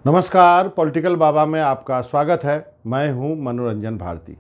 नमस्कार, पॉलिटिकल बाबा में आपका स्वागत है। मैं हूं मनोरंजन भारती।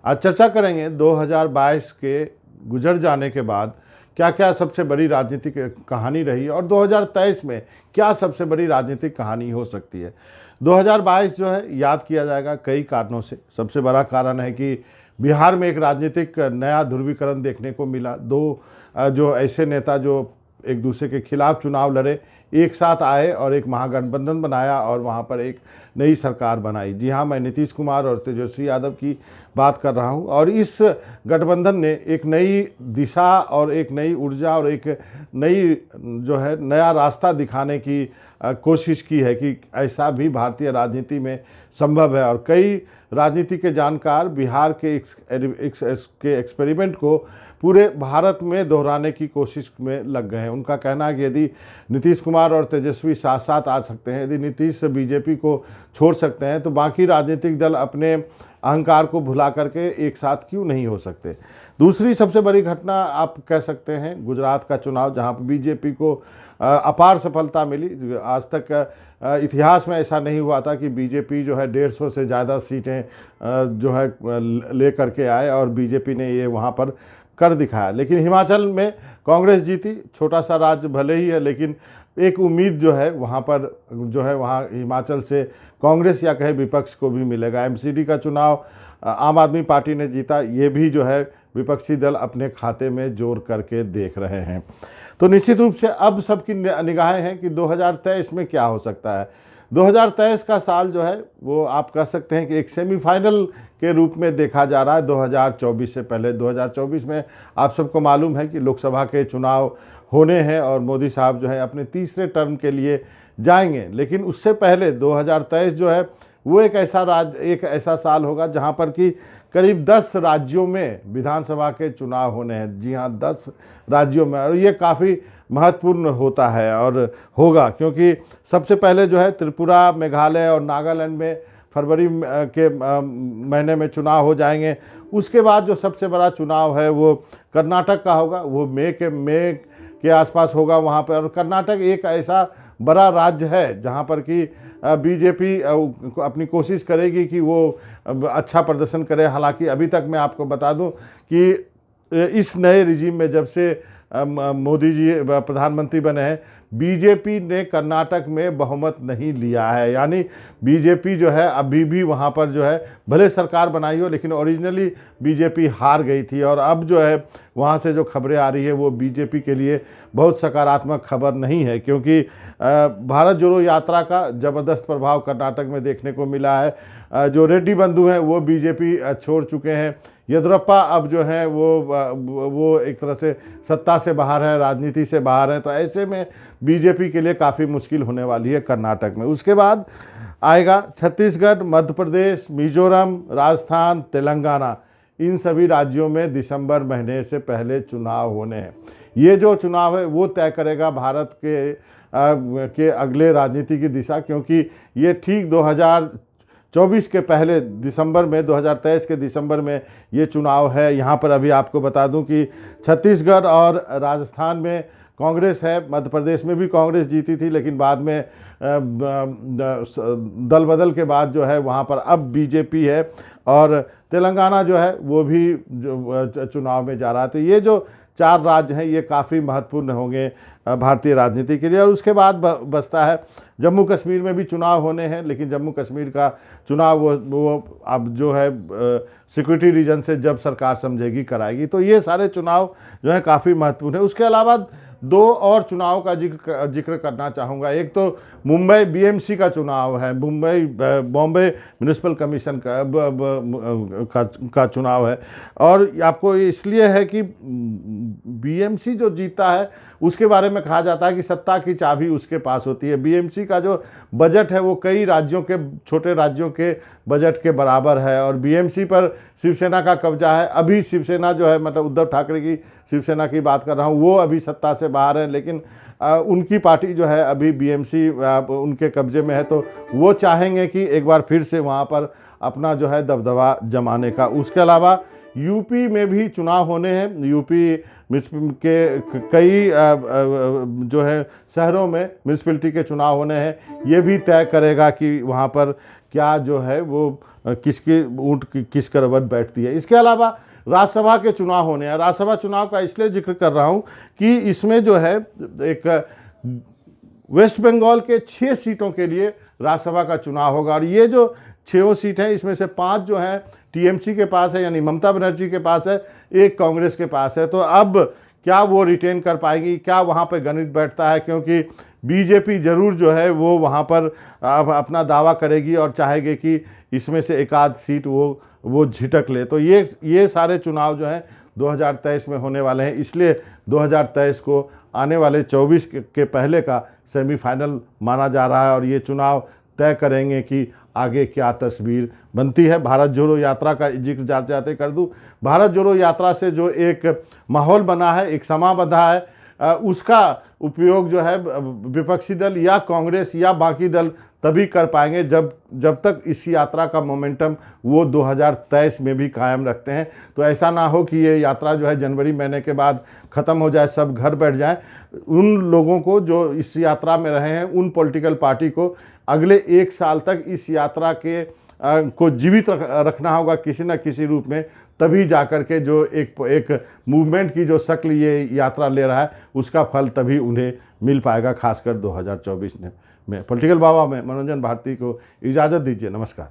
आज चर्चा करेंगे 2022 के गुजर जाने के बाद क्या क्या सबसे बड़ी राजनीतिक कहानी रही और 2023 में क्या सबसे बड़ी राजनीतिक कहानी हो सकती है। 2022 जो है याद किया जाएगा कई कारणों से। सबसे बड़ा कारण है कि बिहार में एक राजनीतिक नया ध्रुवीकरण देखने को मिला। दो जो ऐसे नेता जो एक दूसरे के खिलाफ चुनाव लड़े, एक साथ आए और एक महागठबंधन बनाया और वहाँ पर एक नई सरकार बनाई। जी हाँ, मैं नीतीश कुमार और तेजस्वी यादव की बात कर रहा हूँ। और इस गठबंधन ने एक नई दिशा और एक नई ऊर्जा और एक नई जो है नया रास्ता दिखाने की कोशिश की है कि ऐसा भी भारतीय राजनीति में संभव है। और कई राजनीति के जानकार बिहार के एक्सपेरिमेंट को पूरे भारत में दोहराने की कोशिश में लग गए हैं। उनका कहना है कि यदि नीतीश कुमार और तेजस्वी साथ साथ आ सकते हैं, यदि नीतीश बीजेपी को छोड़ सकते हैं, तो बाकी राजनीतिक दल अपने अहंकार को भुला करके एक साथ क्यों नहीं हो सकते। दूसरी सबसे बड़ी घटना आप कह सकते हैं गुजरात का चुनाव, जहां पर बीजेपी को अपार सफलता मिली। आज तक इतिहास में ऐसा नहीं हुआ था कि बीजेपी जो है 150 से ज़्यादा सीटें जो है ले करके आए और बीजेपी ने ये वहाँ पर कर दिखाया। लेकिन हिमाचल में कांग्रेस जीती। छोटा सा राज्य भले ही है, लेकिन एक उम्मीद जो है वहाँ पर जो है वहाँ हिमाचल से कांग्रेस या कहे विपक्ष को भी मिलेगा। एमसीडी का चुनाव आम आदमी पार्टी ने जीता। ये भी जो है विपक्षी दल अपने खाते में जोड़ करके देख रहे हैं। तो निश्चित रूप से अब सबकी निगाहें हैं कि 2023 में क्या हो सकता है। 2023 का साल जो है वो आप कह सकते हैं कि एक सेमीफाइनल के रूप में देखा जा रहा है 2024 से पहले। 2024 में आप सबको मालूम है कि लोकसभा के चुनाव होने हैं और मोदी साहब जो है अपने तीसरे टर्म के लिए जाएंगे। लेकिन उससे पहले 2023 जो है वो एक ऐसा साल होगा जहां पर कि करीब 10 राज्यों में विधानसभा के चुनाव होने हैं। जी हाँ, 10 राज्यों में। और ये काफ़ी महत्वपूर्ण होता है और होगा, क्योंकि सबसे पहले जो है त्रिपुरा, मेघालय और नागालैंड में फरवरी के महीने में चुनाव हो जाएंगे। उसके बाद जो सबसे बड़ा चुनाव है वो कर्नाटक का होगा। वो मई के आसपास होगा वहाँ पर। और कर्नाटक एक ऐसा बड़ा राज्य है जहाँ पर कि बीजेपी अपनी कोशिश करेगी कि वो अच्छा प्रदर्शन करे। हालांकि अभी तक मैं आपको बता दूं कि इस नए रिजीम में जब से मोदी जी प्रधानमंत्री बने हैं, बीजेपी ने कर्नाटक में बहुमत नहीं लिया है। यानी बीजेपी जो है अभी भी वहाँ पर जो है भले सरकार बनाई हो, लेकिन ओरिजिनली बीजेपी हार गई थी। और अब जो है वहाँ से जो खबरें आ रही है वो बीजेपी के लिए बहुत सकारात्मक खबर नहीं है, क्योंकि भारत जोड़ो यात्रा का ज़बरदस्त प्रभाव कर्नाटक में देखने को मिला है। जो रेड्डी बंधु हैं वो बीजेपी छोड़ चुके हैं। येदियुरप्पा अब जो है वो एक तरह से सत्ता से बाहर है, राजनीति से बाहर है। तो ऐसे में बीजेपी के लिए काफ़ी मुश्किल होने वाली है कर्नाटक में। उसके बाद आएगा छत्तीसगढ़, मध्य प्रदेश, मिजोरम, राजस्थान, तेलंगाना। इन सभी राज्यों में दिसंबर महीने से पहले चुनाव होने हैं। ये जो चुनाव है वो तय करेगा भारत के अगले राजनीति की दिशा, क्योंकि ये ठीक 2024 के पहले दिसंबर में, 2023 के दिसंबर में ये चुनाव है। यहाँ पर अभी आपको बता दूं कि छत्तीसगढ़ और राजस्थान में कांग्रेस है। मध्य प्रदेश में भी कांग्रेस जीती थी, लेकिन बाद में दल बदल के बाद जो है वहाँ पर अब बीजेपी है। और तेलंगाना जो है वो भी चुनाव में जा रहा है। तो ये जो 4 राज्य हैं ये काफ़ी महत्वपूर्ण होंगे भारतीय राजनीति के लिए। और उसके बाद बचता है जम्मू कश्मीर में भी चुनाव होने हैं, लेकिन जम्मू कश्मीर का चुनाव वो अब जो है सिक्योरिटी रीजन से जब सरकार समझेगी कराएगी। तो ये सारे चुनाव जो है काफ़ी महत्वपूर्ण है। उसके अलावा 2 और चुनाव का जिक्र करना चाहूँगा। एक तो मुंबई बीएमसी का चुनाव है, बॉम्बे म्यूनिसिपल कमीशन का चुनाव है। और आपको इसलिए है कि बीएमसी जो जीता है उसके बारे में कहा जाता है कि सत्ता की चाबी उसके पास होती है। बीएमसी का जो बजट है वो कई राज्यों के, छोटे राज्यों के बजट के बराबर है। और बीएमसी पर शिवसेना का कब्जा है। अभी शिवसेना जो है, मतलब उद्धव ठाकरे की शिवसेना की बात कर रहा हूँ, वो अभी सत्ता से बाहर है, लेकिन उनकी पार्टी जो है अभी बीएमसी उनके कब्जे में है। तो वो चाहेंगे कि एक बार फिर से वहाँ पर अपना जो है दबदबा जमाने का। उसके अलावा यूपी में भी चुनाव होने हैं। यूपी के कई जो है शहरों में म्यूनसिपैलिटी के चुनाव होने हैं। ये भी तय करेगा कि वहाँ पर क्या जो है वो किसकी ऊँट किस करवट बैठती है। इसके अलावा राज्यसभा के चुनाव होने हैं। राज्यसभा चुनाव का इसलिए जिक्र कर रहा हूँ कि इसमें जो है एक वेस्ट बंगाल के 6 सीटों के लिए राज्यसभा का चुनाव होगा और ये जो 6 सीट हैं इसमें से 5 जो हैं टीएमसी के पास है, यानी ममता बनर्जी के पास है, एक कांग्रेस के पास है। तो अब क्या वो रिटेन कर पाएगी, क्या वहाँ पर गणित बैठता है, क्योंकि बीजेपी ज़रूर जो है वो वहाँ पर अब अपना दावा करेगी और चाहेगी कि इसमें से एक आध सीट वो झिटक ले। तो ये सारे चुनाव जो हैं 2023 में होने वाले हैं, इसलिए 2023 को आने वाले 24 के पहले का सेमीफाइनल माना जा रहा है और ये चुनाव तय करेंगे कि आगे क्या तस्वीर बनती है। भारत जोड़ो यात्रा का जिक्र जाते जाते कर दूं। भारत जोड़ो यात्रा से जो एक माहौल बना है, एक समा बंधा है, उसका उपयोग जो है विपक्षी दल या कांग्रेस या बाकी दल तभी कर पाएंगे जब तक इस यात्रा का मोमेंटम वो 2023 में भी कायम रखते हैं। तो ऐसा ना हो कि ये यात्रा जो है जनवरी महीने के बाद ख़त्म हो जाए, सब घर बैठ जाएं। उन लोगों को जो इस यात्रा में रहे हैं, उन पॉलिटिकल पार्टी को अगले 1 साल तक इस यात्रा को जीवित रखना होगा किसी न किसी रूप में, तभी जाकर के जो एक मूवमेंट की जो शक्ल ये यात्रा ले रहा है उसका फल तभी उन्हें मिल पाएगा, खासकर 2024 में। पॉलिटिकल बाबा में मनोरंजन भारती को इजाज़त दीजिए। नमस्कार।